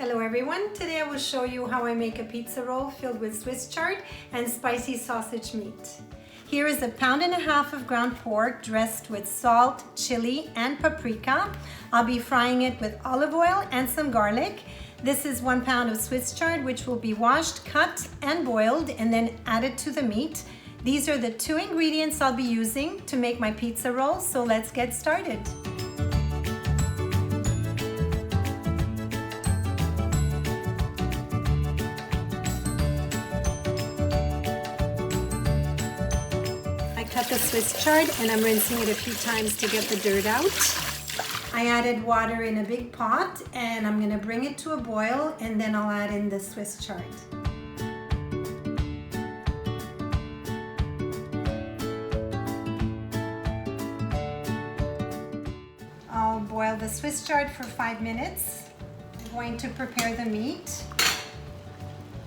Hello everyone, today I will show you how I make a pizza roll filled with Swiss chard and spicy sausage meat. Here is 1.5 pounds of ground pork dressed with salt, chili and paprika. I'll be frying it with olive oil and some garlic. This is 1 pound of Swiss chard which will be washed, cut and boiled and then added to the meat. These are the 2 ingredients I'll be using to make my pizza roll, so let's get started. Cut the Swiss chard and I'm rinsing it a few times to get the dirt out. I added water in a big pot and I'm going to bring it to a boil and then I'll add in the Swiss chard. I'll boil the Swiss chard for 5 minutes. I'm going to prepare the meat.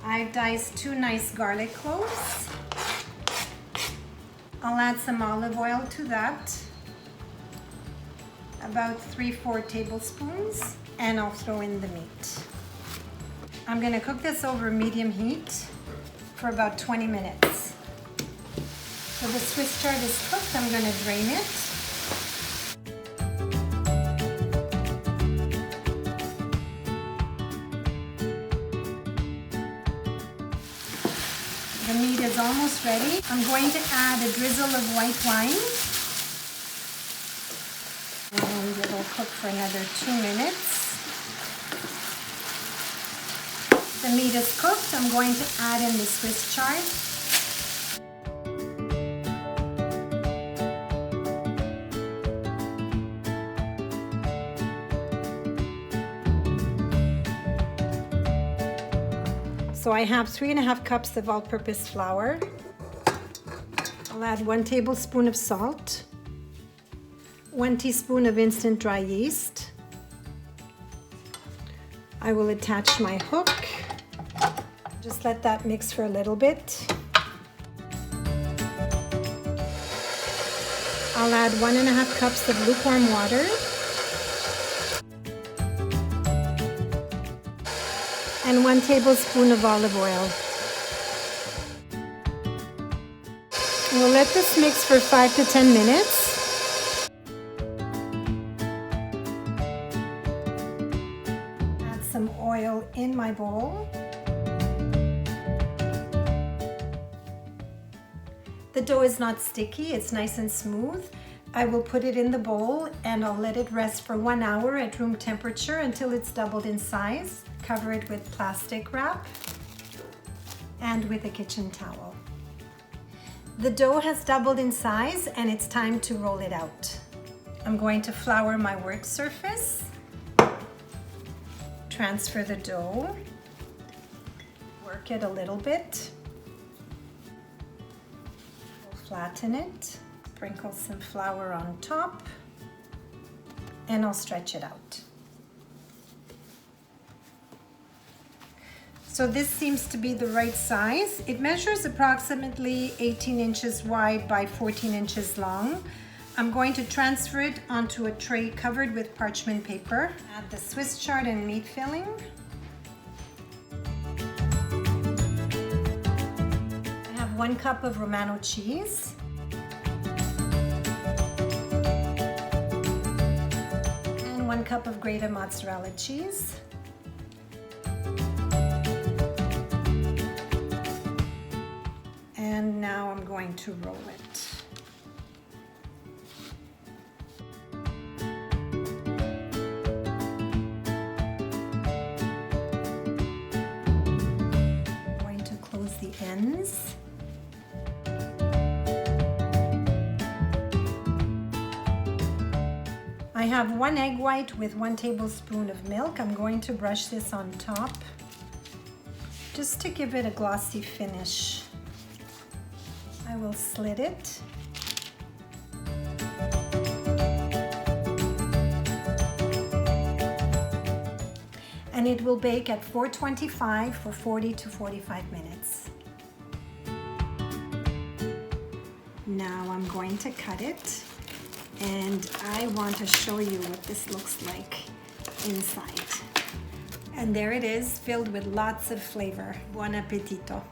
I've diced 2 nice garlic cloves. I'll add some olive oil to that, about 3-4 tablespoons, and I'll throw in the meat. I'm going to cook this over medium heat for about 20 minutes. So the Swiss chard is cooked, I'm going to drain it. The meat is almost ready. I'm going to add a drizzle of white wine. And it'll cook for another 2 minutes. The meat is cooked. I'm going to add in the Swiss chard. So I have 3.5 cups of all-purpose flour. I'll add 1 tablespoon of salt, 1 teaspoon of instant dry yeast. I will attach my hook. Just let that mix for a little bit. I'll add 1.5 cups of lukewarm water. And 1 tablespoon of olive oil. We'll let this mix for 5 to 10 minutes. Add some oil in my bowl. The dough is not sticky, it's nice and smooth. I will put it in the bowl and I'll let it rest for 1 hour at room temperature until it's doubled in size. Cover it with plastic wrap and with a kitchen towel. The dough has doubled in size and it's time to roll it out. I'm going to flour my work surface, transfer the dough, work it a little bit, flatten it, sprinkle some flour on top, and I'll stretch it out. So this seems to be the right size. It measures approximately 18 inches wide by 14 inches long. I'm going to transfer it onto a tray covered with parchment paper. Add the Swiss chard and meat filling. I have 1 cup of Romano cheese. And 1 cup of grated mozzarella cheese. And now I'm going to roll it. I'm going to close the ends. I have 1 egg white with 1 tablespoon of milk. I'm going to brush this on top just to give it a glossy finish. I will slit it. And it will bake at 425 for 40 to 45 minutes. Now I'm going to cut it and I want to show you what this looks like inside. And there it is, filled with lots of flavor. Buon appetito!